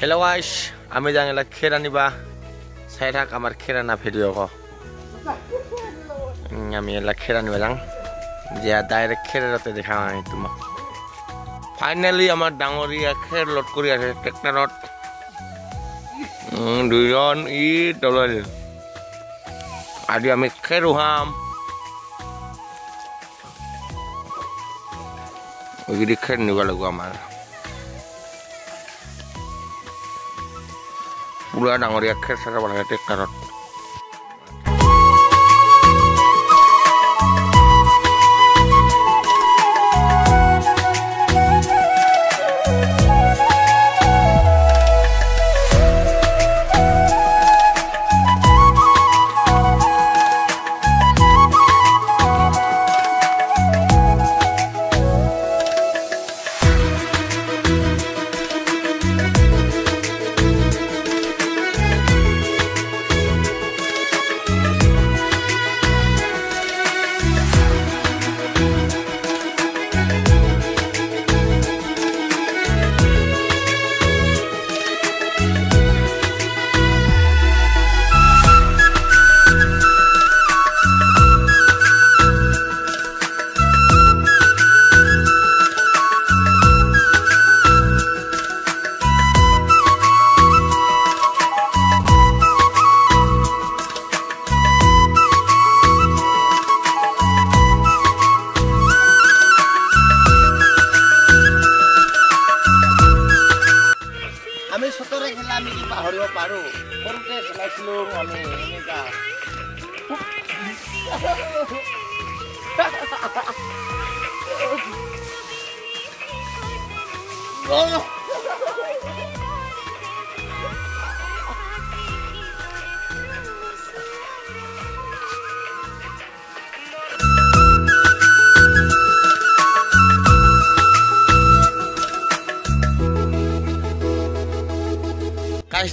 Hello guys, আমি জানিলা খেৰ আনিবা চাই থাক আমাৰ খেৰ আনা ভিডিঅ' ক আমি এলা খেৰ আনিবা যাং যে ডাইৰেক্ট খেৰতে দেখা নাই তোমাক ফাইনালি আমাৰ ডাঙৰীয়া খেৰ লোড কৰি আছে ট্ৰেক্টৰত দুজন ই তলল আজি আমি খেৰ উহাম ওইদি খেৰ নিব লাগিব আমাৰ পুরা ডাঙরিয়া খের সারা বলা ট্রেক্টরত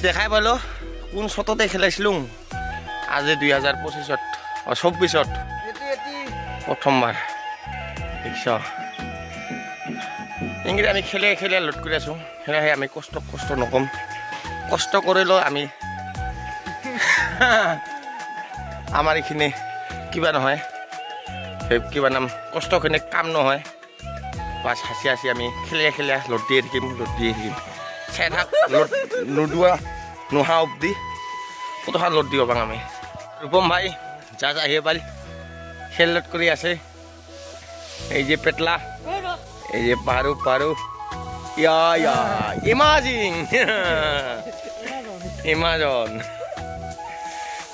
দেখাই পালো কোন শততে খেলাইছিলো আজি 2025 24 প্রথমবার দেখছ ইংরেজি আমি খেলে খেলে লোড করে আছো সেয়ে আমি কষ্ট নকম কষ্ট কৰিলো আমি আমাৰ এখিনি কিবা নহয় কিবা নাম কষ্টখিনি কাম নহয় বাস হাসি হাসি আমি খেলে খেলে লোড দিয়ে থাকিম চাই থাক লোড নোদোৱা নোহা অবধি কতখান লোড দিব পাৰোঁ আমি ৰূপম ভাই যা আহিব পাৰি খেল লোড কৰি আছে এই যে পেটলা এই যে পাৰু ইয়া ইমাজিং ইমাজন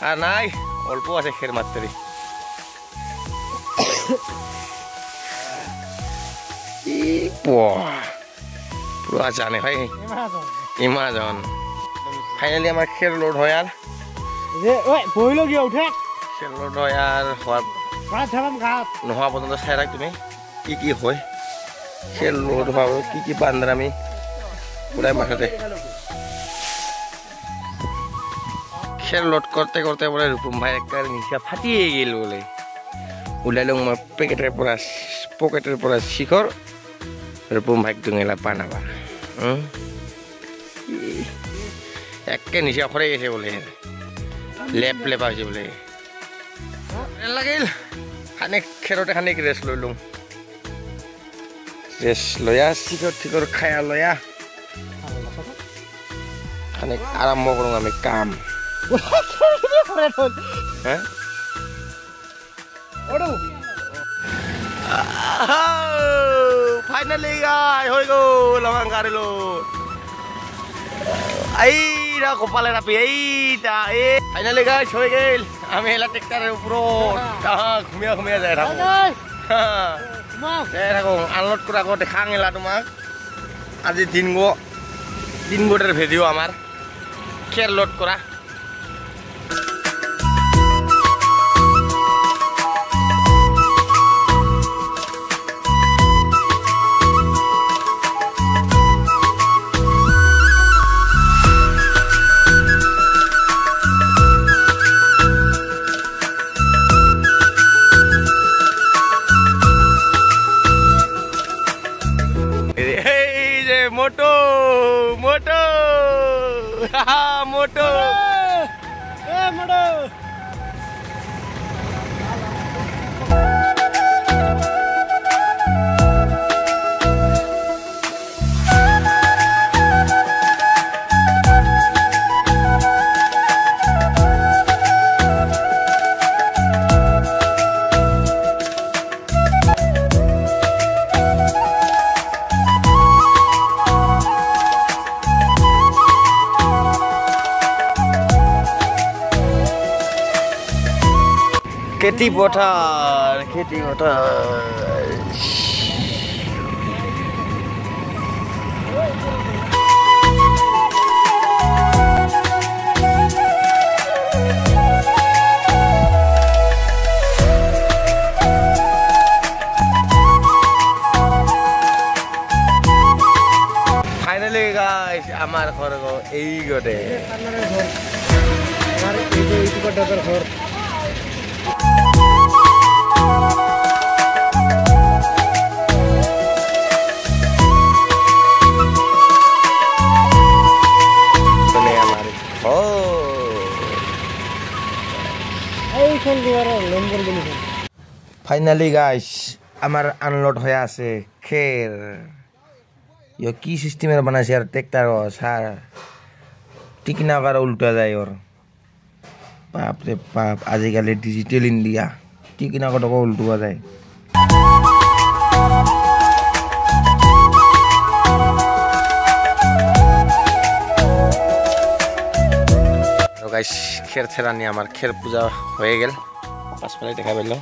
আর নাই অল্প আছে খের মাত্রই পুরা জানে ভাই ইমাজন ফাইনালি আমার খের লোড হয় আর খের লোড হয় আর নোহোৱা পর্যন্ত চাই রাখ তুমি কি হয় খেল লোড হওয়া কি বান্ধার আমি পুরাই মাথাতে খেল লোড করতে করতে বলে রূপম ভাই একটা নিশা ফাটিয়ে গেল বলে ওলাইলো মই পকেটের পৰা শিখর রূপম ভাইক দুঙেলা পানাবা একে নিশা খরে গেছে বলে লেপা হয়েছে বলে লাগিল খানিক খেরতে খানিক রেস্ট লইলুম রেস্ট লয়া শিখর খায়া লয়া খানিক আরম্ভ করুন আমি কাম ফাইনালি গাই হৈ গ'ল আমাৰ গাড়ী লোড এইটা কপালে নাপি এইটা ফাইনালি গাইছ হৈ গ'ল আমি এলা ট্ৰেক্টৰৰ ওপৰত ঘুমিয়া যাই থাকো আনলোড কৰা আকৌ দেখাং এলা তোমাক আজি দিনগোটেৰ ভিডিঅ' আমাৰ খেৰ লোড কৰা moto মোটো খেতি পথাৰ ফাইনেলি গাইস আমাৰ ঘৰ এই গতে ফাইনালি গাইস আমার আনলোড হয়ে আছে খের ইয়ে কি সিস্টেমের বানাইছে আর ট্রেক্টর সার টিকনা করে উল্টা যায় ওর বাপ রে বাপ আজিকালি ডিজিটাল ইন্ডিয়া টিকনা কত উল্টোয়া যায় গাইস খের থেরানি আমার খের পূজা হয়ে গেল পাঁচফালে দেখা পেল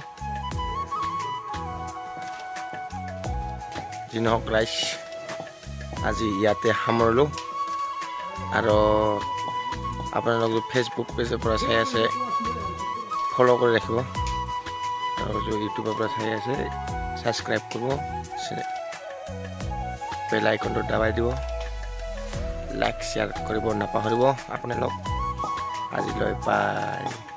যি নহওক ৰাইজ আজি ইয়াতে সামৰিলোঁ আৰু আপোনালোক যদি ফেচবুক পেজৰ পৰা চাই আছে ফ'ল' কৰি ৰাখিব আৰু যদি ইউটিউবৰ পৰা চাই আছে ছাবস্ক্ৰাইব কৰিব বেল আইকনটো দাবাই দিব লাইক শ্বেয়াৰ কৰিব নাপাহৰিব আপোনালোক আজিলৈ বাই